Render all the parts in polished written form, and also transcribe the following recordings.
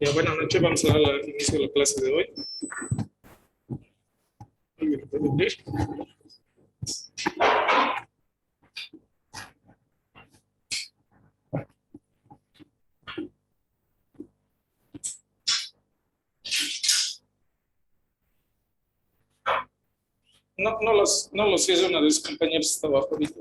Ya, buenas noches, vamos a dar el inicio de la clase de hoy. ¿Alguien lo puede abrir? No los cierre, una de sus compañeros está abajo ahorita.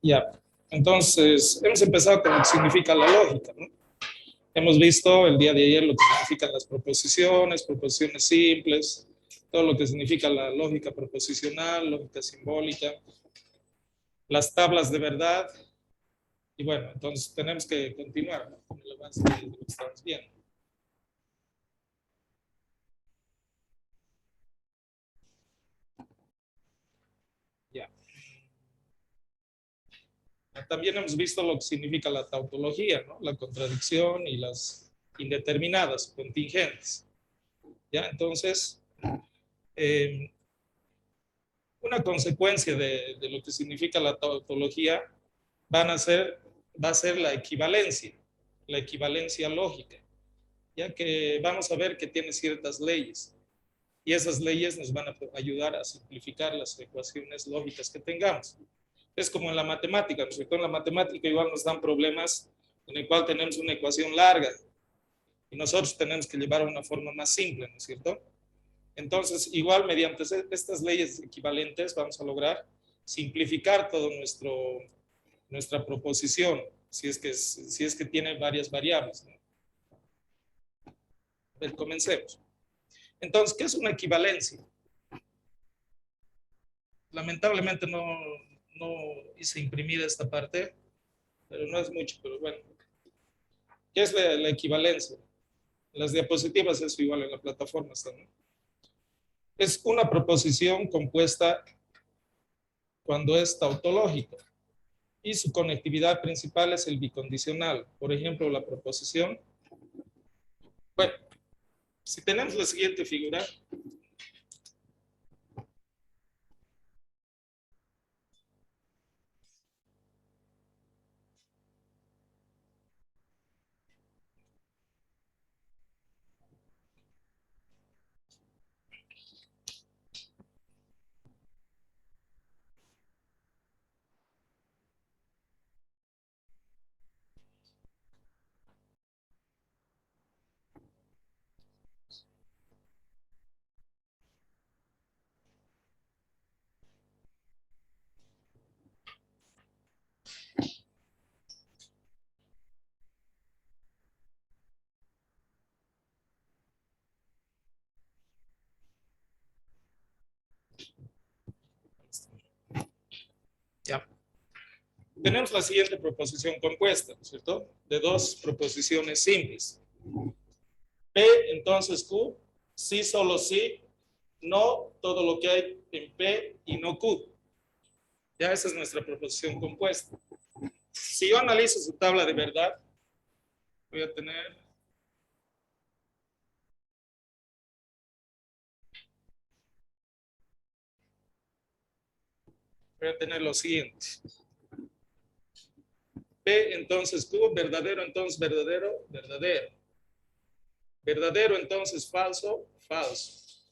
Ya, entonces hemos empezado con lo que significa la lógica, ¿no? Hemos visto el día de ayer lo que significan las proposiciones, proposiciones simples, todo lo que significa la lógica proposicional, lógica simbólica, las tablas de verdad. Y bueno, entonces tenemos que continuar, ¿no?, con el avance de lo que estamos viendo. Ya. También hemos visto lo que significa la tautología, ¿no?, la contradicción y las indeterminadas, contingentes. ¿Ya? Entonces, eh, una consecuencia de lo que significa la tautología va a ser la equivalencia lógica, ya que vamos a ver que tiene ciertas leyes y esas leyes nos van a ayudar a simplificar las ecuaciones lógicas que tengamos. Es como en la matemática, ¿no es cierto? En la matemática igual nos dan problemas en el cual tenemos una ecuación larga y nosotros tenemos que llevar a una forma más simple, ¿no es cierto? Entonces, igual mediante estas leyes equivalentes vamos a lograr simplificar todo nuestra proposición, si es que tiene varias variables, ¿no? A ver, comencemos. Entonces, ¿qué es una equivalencia? Lamentablemente no hice imprimir esta parte, pero no es mucho, pero bueno. ¿Qué es la equivalencia? En las diapositivas es igual en la plataforma está, ¿no? Es una proposición compuesta cuando es tautológica y su conectividad principal es el bicondicional. Por ejemplo, la proposición. Bueno, si tenemos la siguiente figura, ya, tenemos la siguiente proposición compuesta, ¿no es cierto? De dos proposiciones simples. P, entonces Q, sí, solo sí, no todo lo que hay en P y no Q. Ya esa es nuestra proposición compuesta. Si yo analizo su tabla de verdad, voy a tener lo siguiente. P, entonces Q, verdadero, entonces verdadero, verdadero. Verdadero, entonces falso, falso.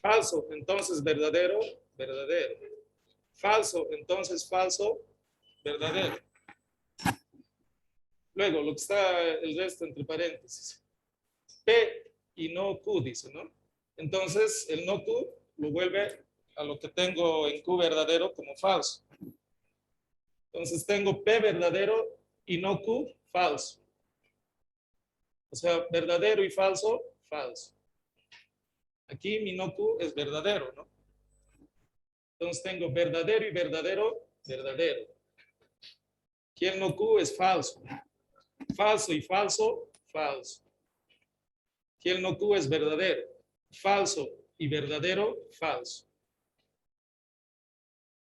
Falso, entonces verdadero, verdadero. Falso, entonces falso, verdadero. Luego, lo que está el resto entre paréntesis. P y no Q, dice, ¿no? Entonces, el no Q lo vuelve a lo que tengo en Q verdadero como falso. Entonces, tengo P verdadero y no Q falso. O sea, verdadero y falso, falso. Aquí mi no Q es verdadero, ¿no? Entonces tengo verdadero y verdadero, verdadero. Aquí el no Q es falso. Falso y falso, falso. Aquí el no Q es verdadero. Falso y verdadero, falso.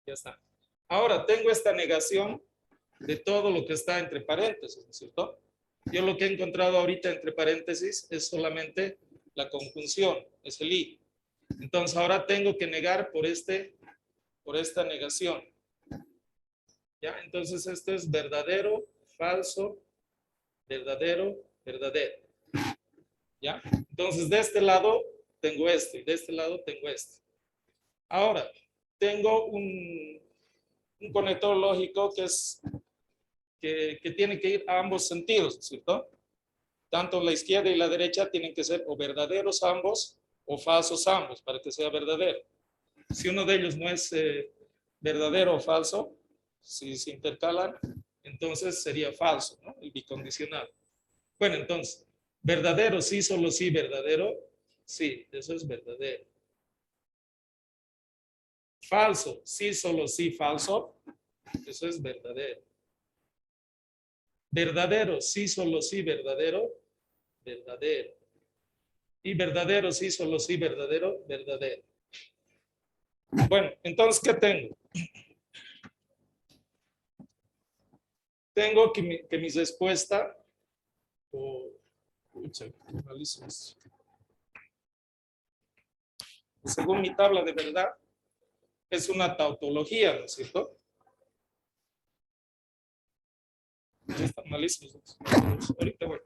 Ya está. Ahora tengo esta negación de todo lo que está entre paréntesis, ¿no es cierto? Yo lo que he encontrado ahorita entre paréntesis es solamente la conjunción, es el i. Entonces ahora tengo que negar por esta negación. ¿Ya? Entonces esto es verdadero, falso, verdadero, verdadero. ¿Ya? Entonces, de este lado tengo este, y de este lado tengo este. Ahora, tengo un conector lógico que tiene que ir a ambos sentidos, ¿cierto? Tanto la izquierda y la derecha tienen que ser o verdaderos ambos o falsos ambos para que sea verdadero. Si uno de ellos no es verdadero o falso, si se intercalan, entonces sería falso, ¿no? El bicondicional. Bueno, entonces, verdadero, sí, solo sí, verdadero, sí, eso es verdadero. Falso, sí, solo sí, falso, eso es verdadero. Verdadero, sí, solo sí, verdadero, verdadero. Y verdadero, sí, solo sí, verdadero, verdadero. Bueno, entonces, ¿qué tengo? Tengo que mi respuesta, según mi tabla de verdad, es una tautología, ¿no es cierto? Están malísimos. Ahorita, bueno.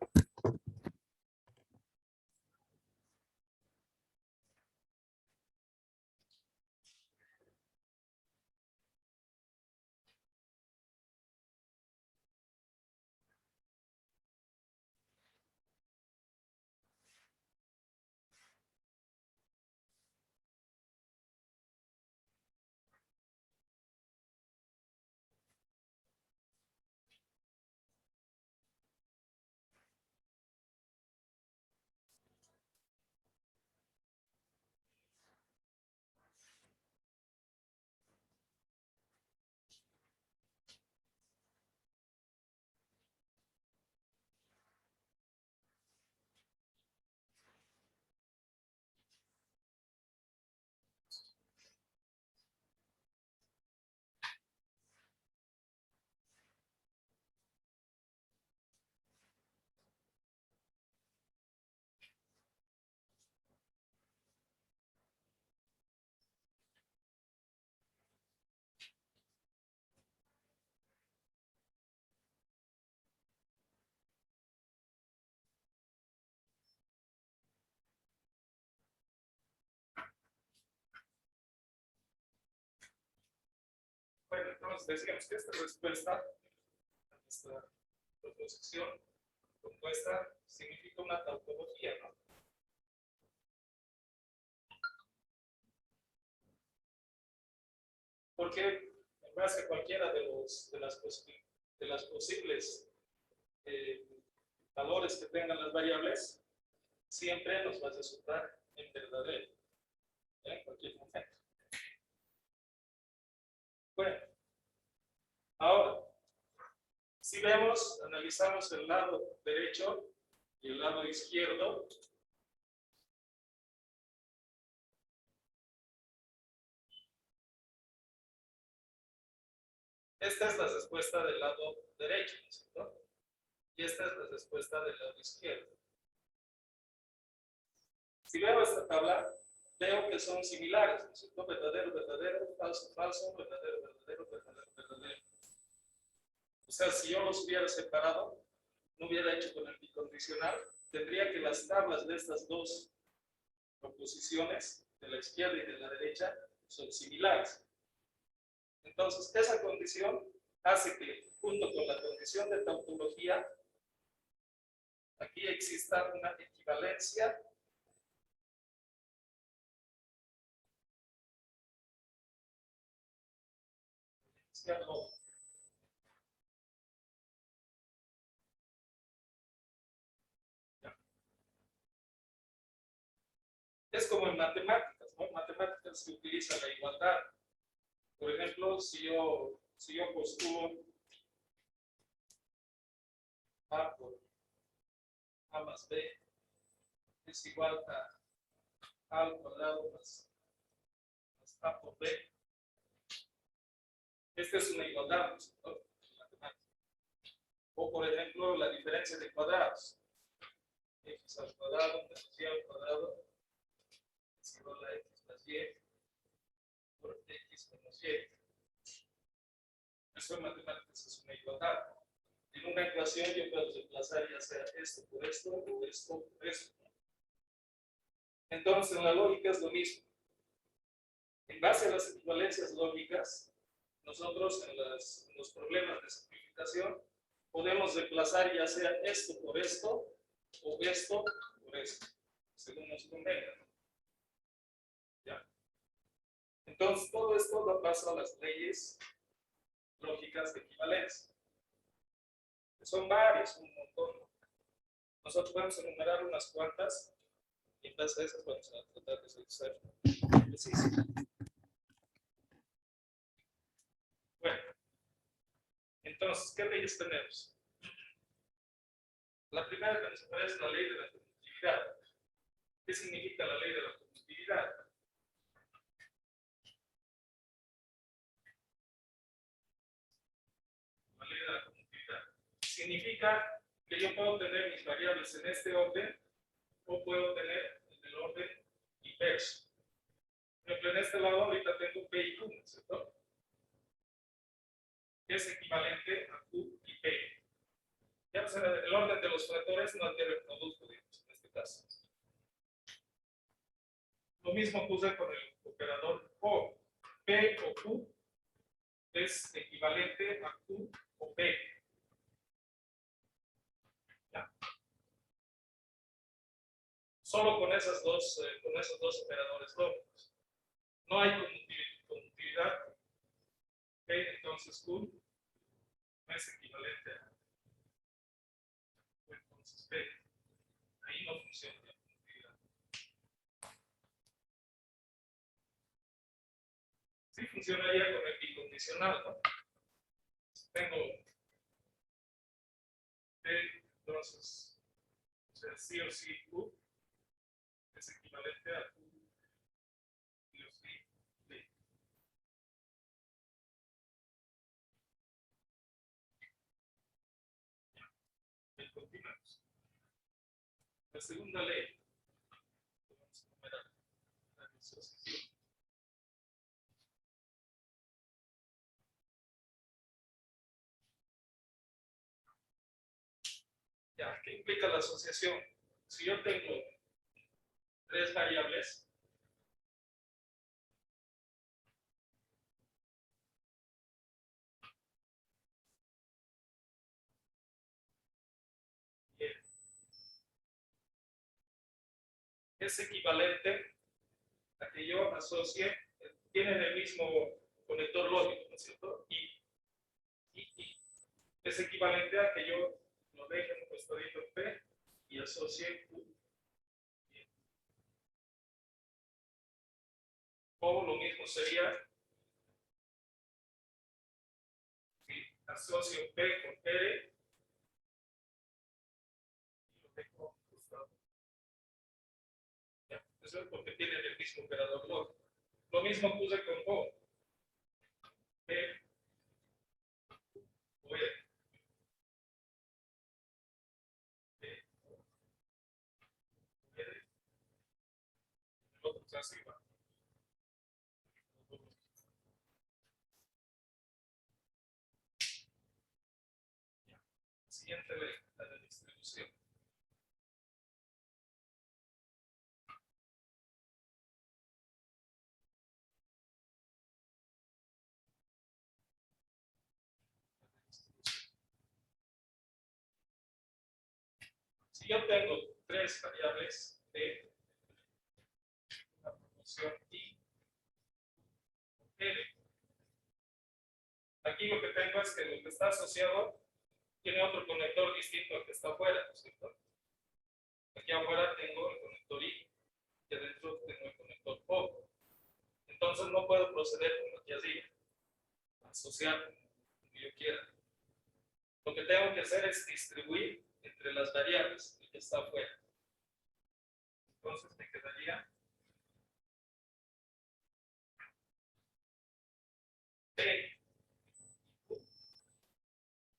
Bueno, entonces decíamos que esta respuesta, esta proposición compuesta, significa una tautología, ¿no? Porque en base a cualquiera de las posibles valores que tengan las variables, siempre nos va a resultar en verdadero, ¿ya? En cualquier momento. Bueno, ahora, si vemos, analizamos el lado derecho y el lado izquierdo, esta es la respuesta del lado derecho, ¿no es cierto? Y esta es la respuesta del lado izquierdo. Si veo esta tabla, veo que son similares, ¿no es cierto? Verdadero, verdadero, falso, falso, verdadero, verdadero, verdadero, verdadero. O sea, si yo los hubiera separado, no hubiera hecho con el bicondicional, tendría que las tablas de estas dos proposiciones, de la izquierda y de la derecha, son similares. Entonces, esa condición hace que, junto con la condición de tautología, aquí exista una equivalencia lógica. Es como en matemáticas, ¿no? En matemáticas se utiliza la igualdad. Por ejemplo, si yo postulo A por A más B es igual a al cuadrado más A por B. Esta es una igualdad, ¿no? En matemáticas. O, por ejemplo, la diferencia de cuadrados. X al cuadrado menos Y al cuadrado es igual a X más Y por X menos Y. Eso en matemáticas es una igualdad. En una ecuación yo puedo reemplazar ya sea esto por esto, o esto por esto. Entonces, en la lógica es lo mismo. En base a las equivalencias lógicas, nosotros en los problemas de simplificación podemos reemplazar ya sea esto por esto o esto por esto, según nos convenga. ¿Ya? Entonces, todo esto da paso a las leyes lógicas de equivalencia. Son varias, un montón. Nosotros vamos a enumerar unas cuantas y en base a esas vamos a tratar de ser precisos. Bueno, entonces, ¿qué leyes tenemos? La primera que nos aparece es la ley de la conjuntividad. ¿Qué significa la ley de la conjuntividad? La ley de la conjuntividad significa que yo puedo tener mis variables en este orden o puedo tener en el orden inverso. Por ejemplo, en este lado ahorita tengo P y Q, ¿cierto? Que es equivalente a Q y P. Ya, o sea, el orden de los factores no altera el producto, digamos, en este caso. Lo mismo ocurre con el operador O. P o Q es equivalente a Q o P. ¿Ya? Solo con esos dos operadores lógicos. No hay conmutatividad. P, entonces Q no es equivalente a Q, entonces P. Ahí no funciona la conmutatividad. Sí funcionaría con el bicondicional, ¿no? Tengo P, entonces, o sea, sí o sí Q es equivalente a Q sí o sí P. Y continuamos. La segunda ley, vamos a numerar la disociación. Ya, ¿qué implica la asociación? Si yo tengo tres variables, es equivalente a que yo asocie, tienen el mismo conector lógico, ¿no es cierto? Y es equivalente a que yo lo deje en un costadito P y asocie Q. O lo mismo sería si asocio P con R y lo dejo en un costado. ¿Ya? Eso es porque tienen el mismo operador lógico. Lo mismo ocurre con O. P o R. P o R. El otro se hace igual. Siguiente ley, la de distribución. Si yo tengo tres variables de una proporción I, L, aquí lo que tengo es que lo que está asociado tiene otro conector distinto al que está afuera, ¿no es cierto? Aquí afuera tengo el conector I y adentro tengo el conector O. Entonces no puedo proceder como aquí arriba, asociar como yo quiera. Lo que tengo que hacer es distribuir entre las variables que está afuera. Entonces me quedaría P y Q.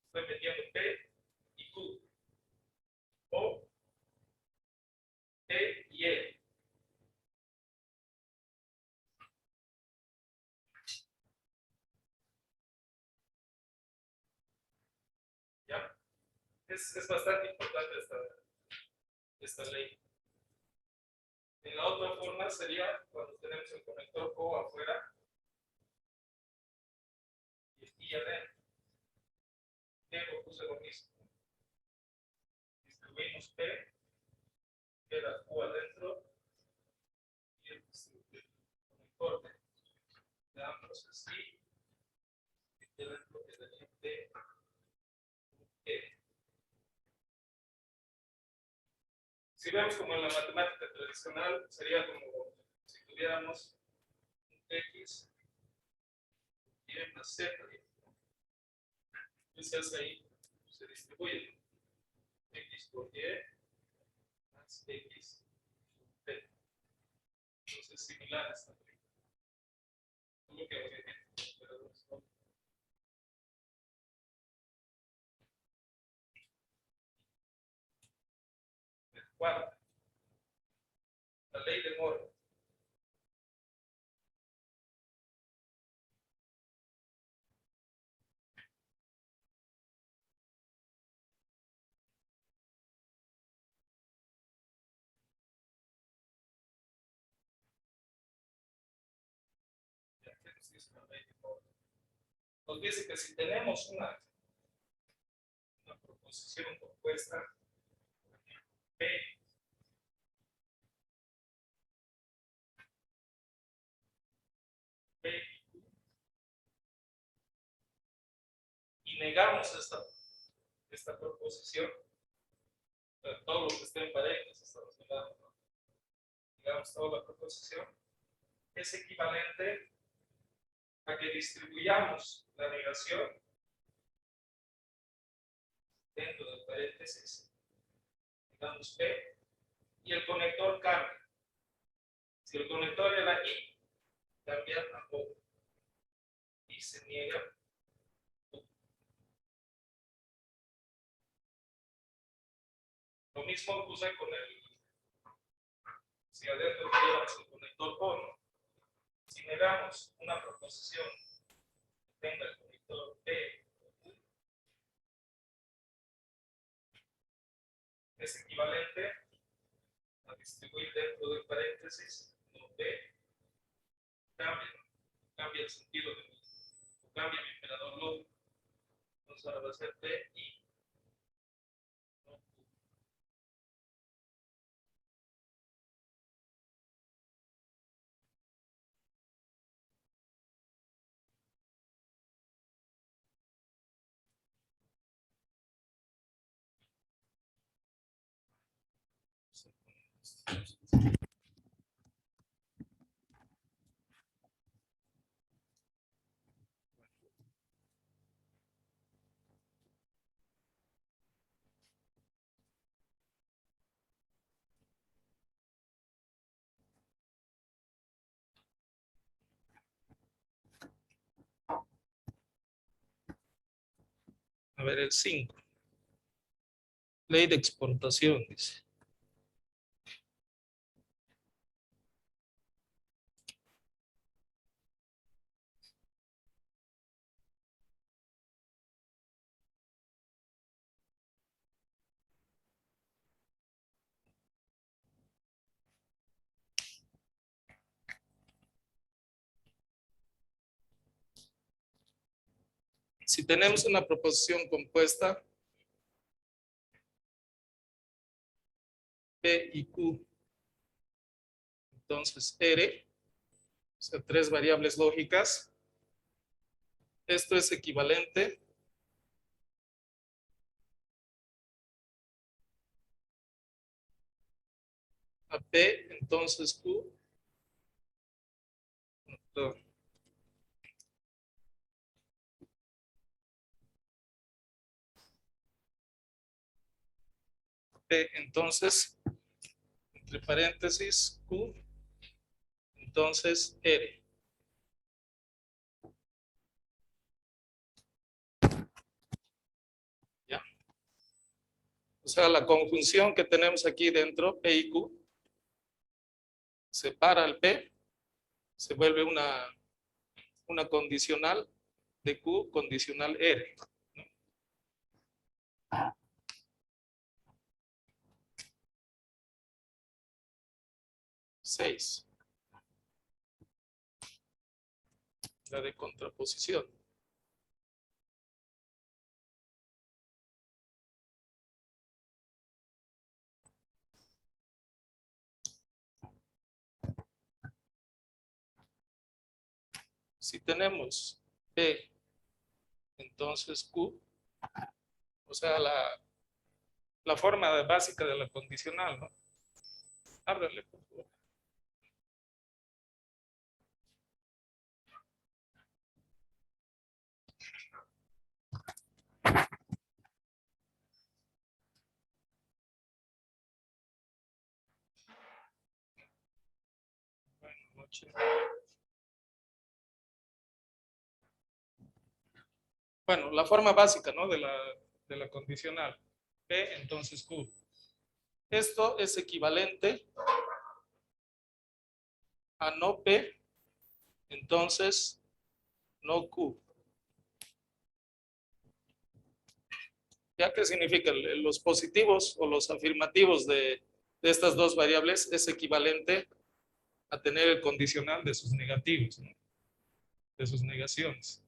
Estoy metiendo P y Q. O, P y E. ¿Ya? Es bastante importante esta ley. En la otra forma sería cuando tenemos el conector O afuera y I adentro. Luego puse lo mismo. Distribuimos P, queda Q adentro y el conector de ambos es I, y adentro quedaría P, E. Si vemos como en la matemática tradicional, sería como si tuviéramos un X y una Z. Entonces ahí se distribuye X por Y más X por P. Entonces similares también. Solo que obviamente los operadores no. Cuarta, la ley de Moore. Nos dice que si tenemos una proposición compuesta P y negamos esta proposición, todo lo que esté en paréntesis estamos negando, ¿no? Negamos toda la proposición, es equivalente a que distribuyamos la negación dentro del paréntesis, digamos P, y el conector cambia. Si el conector era I, cambia a O. Y se niega O. Lo mismo puse con si adentro tuviéramos el conector O, ¿no? Si negamos una proposición que tenga el conector P, es equivalente a distribuir dentro del paréntesis, no P, cambia el sentido de cambia mi operador lógico. Entonces ahora va a ser P y no Q. A ver, el 5. Ley de exportación, dice. Si tenemos una proposición compuesta P y Q, entonces R, o sea, 3 variables lógicas, esto es equivalente a P, entonces Q, no, P, entonces, entre paréntesis, Q, entonces R. ¿Ya? O sea, la conjunción que tenemos aquí dentro, P y Q, separa el P, se vuelve una condicional de Q condicional R. 6. La de contraposición. Si tenemos P, entonces Q, o sea, la forma básica de la condicional, ¿no? Ábrele, por favor. Bueno, noche. Bueno, la forma básica, ¿no? De la condicional. P, entonces Q. Esto es equivalente a no P, entonces no Q. ¿Ya qué significa? Los positivos o los afirmativos de estas dos variables es equivalente a tener el condicional de sus negativos, ¿no? De sus negaciones.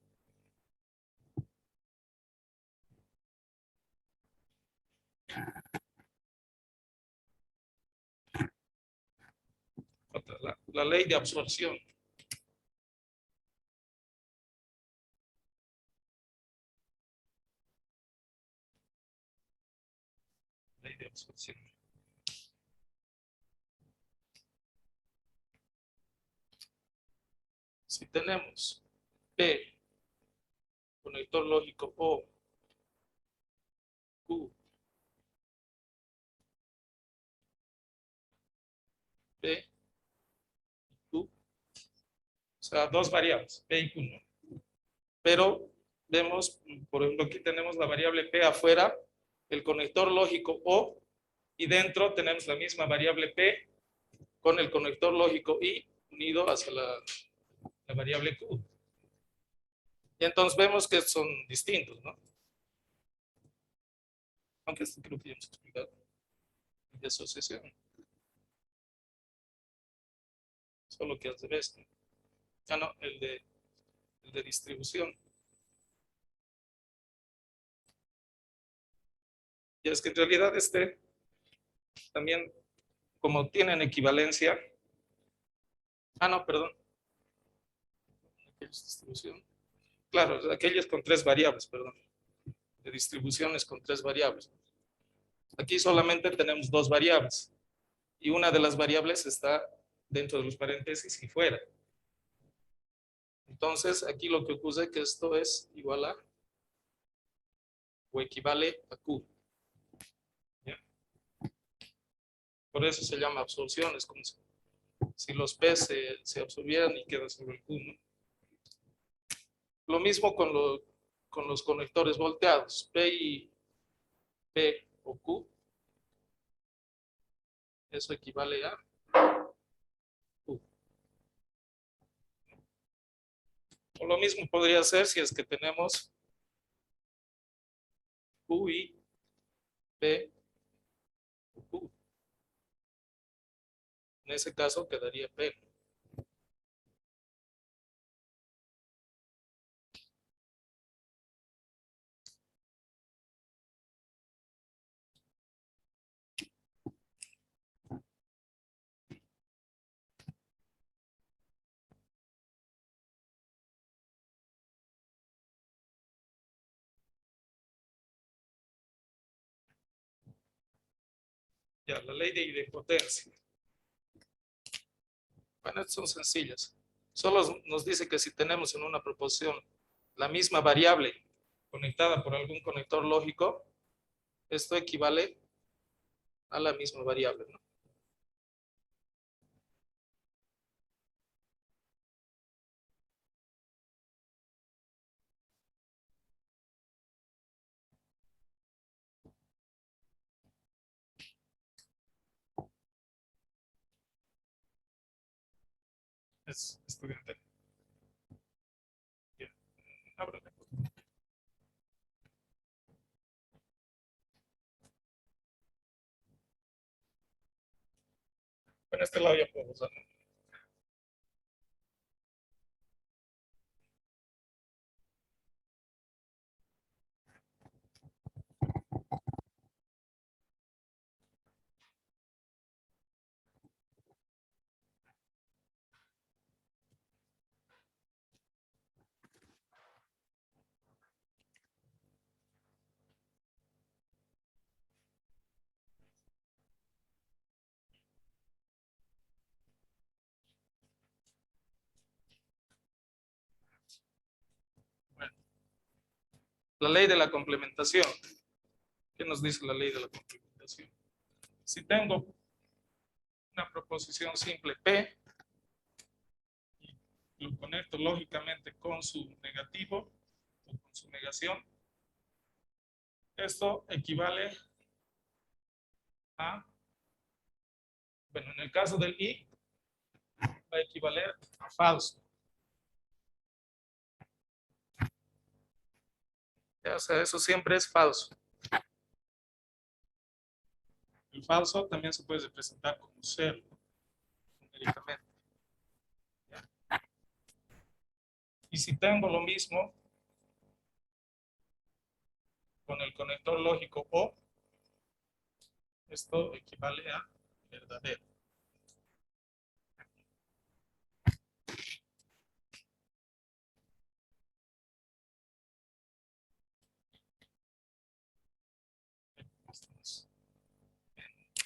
La ley de absorción. Ley de absorción. Si tenemos P, conector lógico O, Q, P, Q, o sea, dos variables, P y Q, ¿no? Pero vemos, por ejemplo, aquí tenemos la variable P afuera, el conector lógico O, y dentro tenemos la misma variable P con el conector lógico I unido hacia la variable Q. Y entonces vemos que son distintos, ¿no? Aunque esto creo que ya hemos explicado. De asociación. Solo que al revés, ¿no? Ah, no, el de distribución. Y es que en realidad también, como tienen equivalencia. Ah, no, perdón. Aquellos distribución. Claro, aquellos con tres variables, perdón. De distribuciones con tres variables. Aquí solamente tenemos dos variables. Y una de las variables está dentro de los paréntesis y fuera. Entonces, aquí lo que ocurre es que esto es igual a o equivale a Q. ¿Ya? Por eso se llama absorción. Es como si los P se absorbieran y queda sobre el Q, ¿no? Lo mismo con los conectores volteados. P o Q. Eso equivale a Q. O lo mismo podría ser si es que tenemos Q y P o Q. En ese caso quedaría P. Ya, la ley de idempotencia. Bueno, estas son sencillas. Solo nos dice que si tenemos en una proporción la misma variable conectada por algún conector lógico, esto equivale a la misma variable, ¿no? Es estudiante. Ya, ábrele. En este lado ya puedo usar. Bueno, la ley de la complementación. ¿Qué nos dice la ley de la complementación? Si tengo una proposición simple P y lo conecto lógicamente con su negativo o con su negación, esto equivale a, bueno, en el caso del I, va a equivaler a falso. O sea, eso siempre es falso. El falso también se puede representar como cero, numéricamente. ¿Ya? Y si tengo lo mismo con el conector lógico O, esto equivale a verdadero.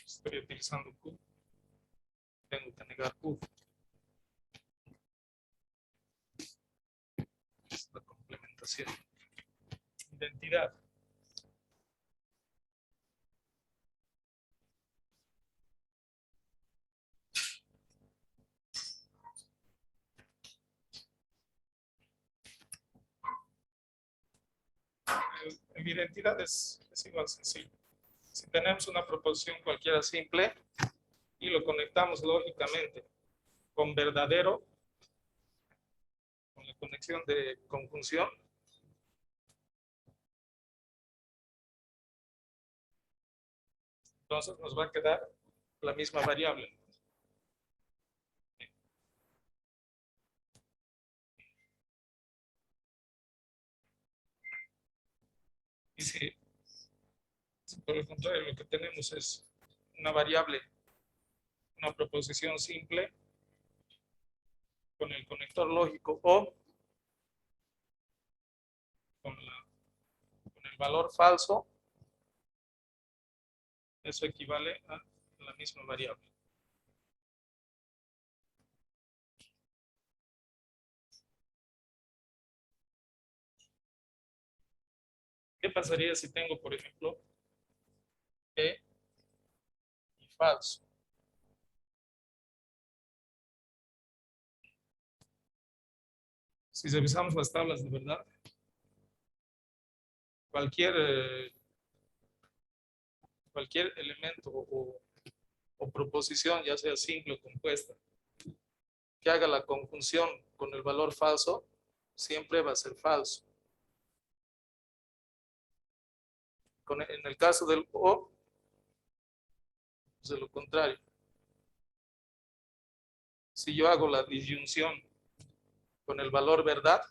Estoy utilizando Q. Tengo que negar Q. Es la complementación. Identidad. En identidad es igual sencillo. Si tenemos una proposición cualquiera simple y lo conectamos lógicamente con verdadero, con la conexión de conjunción, entonces nos va a quedar la misma variable. Y si por el contrario lo que tenemos es una variable, una proposición simple con el conector lógico O, con el valor falso, eso equivale a la misma variable. ¿Qué pasaría si tengo, por ejemplo, P y falso? Si revisamos las tablas de verdad, cualquier, cualquier elemento o proposición, ya sea simple o compuesta, que haga la conjunción con el valor falso, siempre va a ser falso. En el caso del O, es de lo contrario. Si yo hago la disyunción con el valor verdad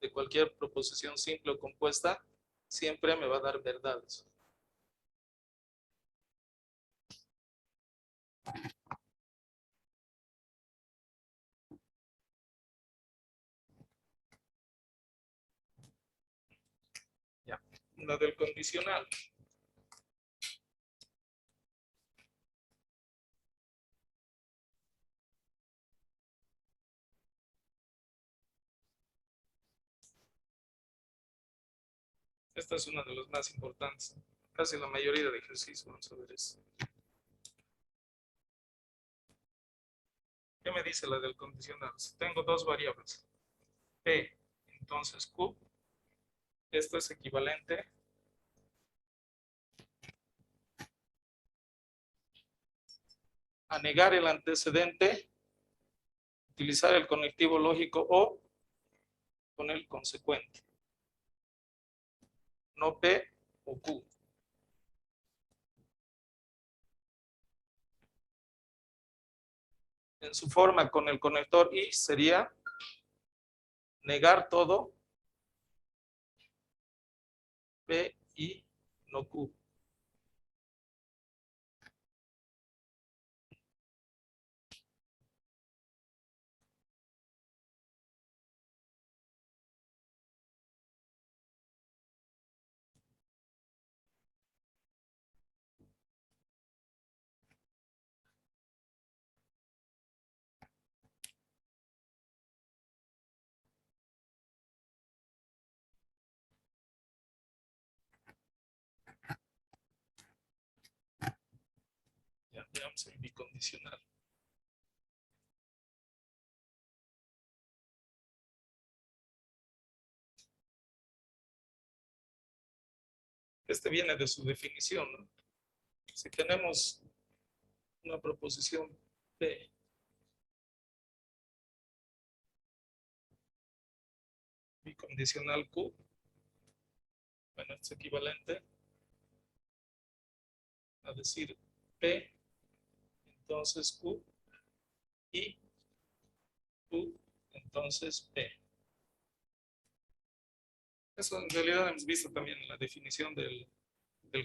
de cualquier proposición simple o compuesta, siempre me va a dar verdades. Ya. La del condicional. Esta es una de las más importantes. Casi la mayoría de ejercicios vamos a ver eso. ¿Qué me dice la del condicional? Si tengo dos variables, P, entonces Q, esto es equivalente a negar el antecedente, utilizar el conectivo lógico O con el consecuente. No P o Q. en su forma con el conector y sería negar todo P y no Q. Ya veamos el bicondicional. Este viene de su definición, ¿no? Si tenemos una proposición P bicondicional Q, bueno, es equivalente a decir P, entonces Q, y Q, entonces P. Eso en realidad hemos visto también en la definición del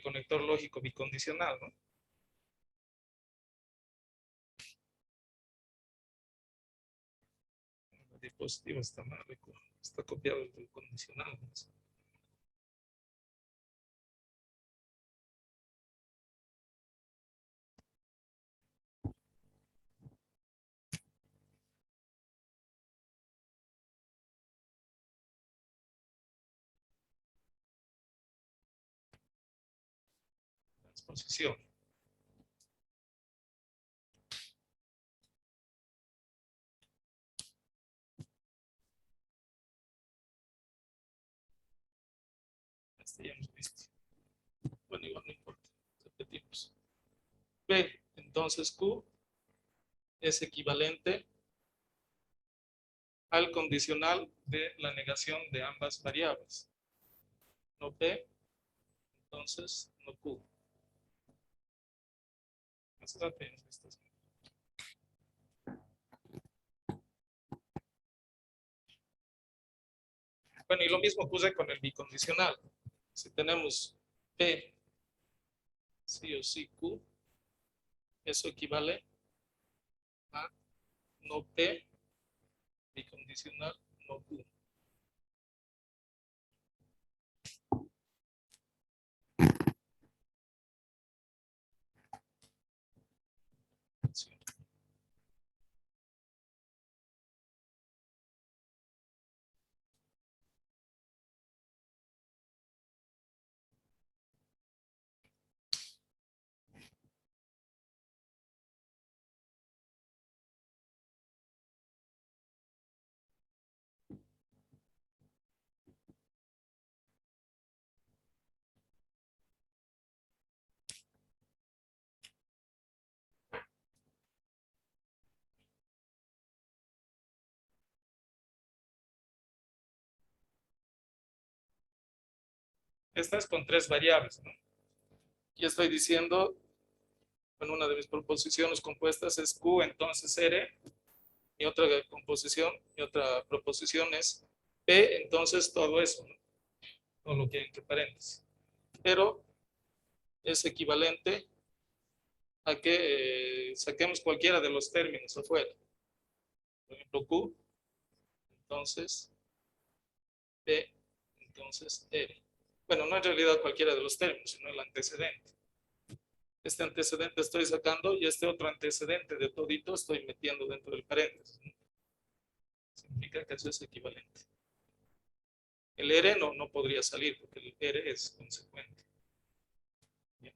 conector lógico bicondicional, ¿no? La diapositiva está mal, está copiado del condicional, ¿no? La exposición. Este ya hemos visto. Bueno, igual no importa. Repetimos. P, entonces Q es equivalente al condicional de la negación de ambas variables. No P, entonces no Q. Más rápido. Bueno, y lo mismo ocurre con el bicondicional. Si tenemos P, sí o sí Q, eso equivale a no P, bicondicional, no Q. Sí. Esta es con tres variables, ¿no? Y estoy diciendo, bueno, una de mis proposiciones compuestas es Q, entonces R, y otra composición, y otra proposición es P, entonces todo eso, ¿no? Todo lo que hay entre paréntesis. Pero es equivalente a que saquemos cualquiera de los términos afuera. Por ejemplo, Q, entonces P, entonces R. Bueno, no en realidad cualquiera de los términos, sino el antecedente. Este antecedente estoy sacando y este otro antecedente de todito estoy metiendo dentro del paréntesis, ¿no? Significa que eso es equivalente. El R no podría salir porque el R es consecuente. Bien.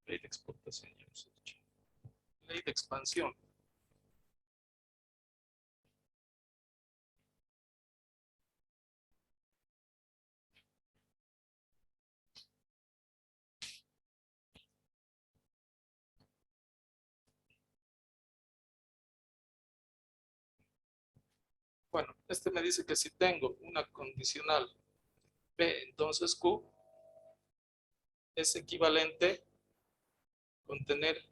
Ley de exportación, ya hemos dicho. Ley de expansión. Bueno, este me dice que si tengo una condicional P, entonces Q es equivalente a contener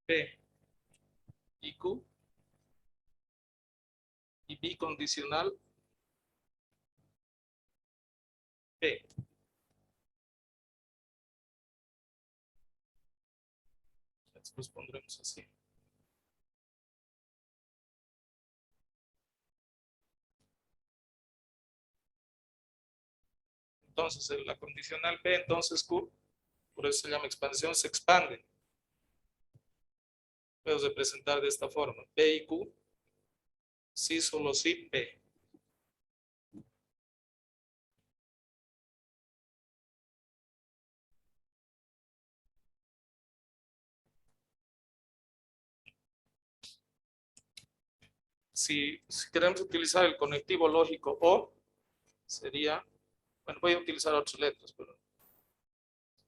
P y Q y bicondicional P. Después pondremos así. Entonces, la condicional P, entonces Q, por eso se llama expansión, se expande. Puedo representar de esta forma. P y Q, sí, solo sí, P. Si queremos utilizar el conectivo lógico O, sería, bueno, voy a utilizar otras letras, pero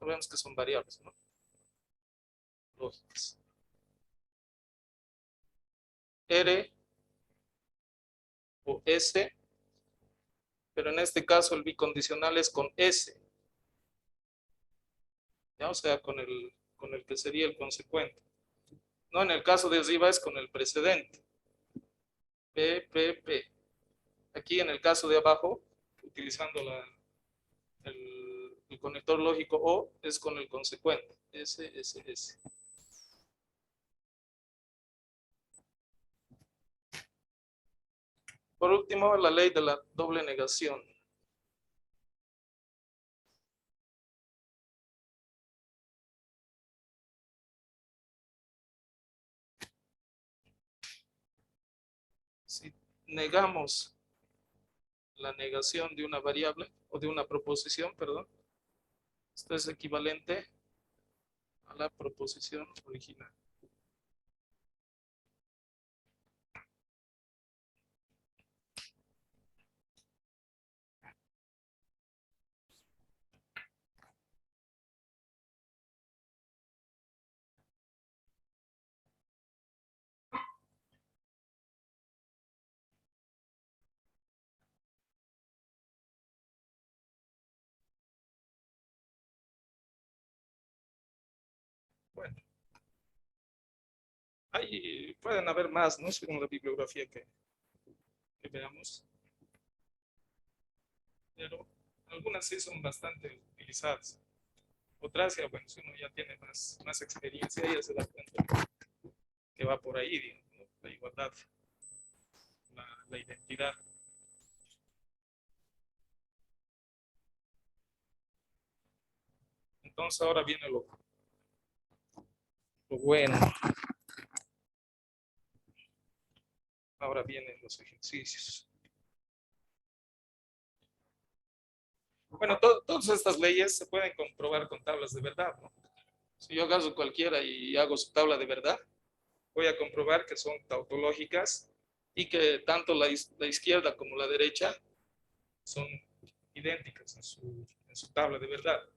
vemos que son variables, ¿no? Lógicas. R o S, pero en este caso el bicondicional es con S, ¿ya? O sea, con el que sería el consecuente. No, en el caso de arriba es con el precedente. P, P, P. Aquí en el caso de abajo, utilizando el conector lógico O, es con el consecuente. S, S, S. Por último, la ley de la doble negación. Si negamos la negación de una variable, o de una proposición, perdón, esto es equivalente a la proposición original. Bueno, pueden haber más, ¿no? Según la bibliografía que veamos. Pero algunas sí son bastante utilizadas. Otras, ya, bueno, si uno ya tiene más experiencia, ya se da cuenta que va por ahí, digamos, ¿no? La igualdad, la identidad. Entonces ahora viene lo bueno. Ahora vienen los ejercicios. Bueno, todas estas leyes se pueden comprobar con tablas de verdad, ¿no? Si yo agarro cualquiera y hago su tabla de verdad, voy a comprobar que son tautológicas y que tanto la izquierda como la derecha son idénticas en su tabla de verdad.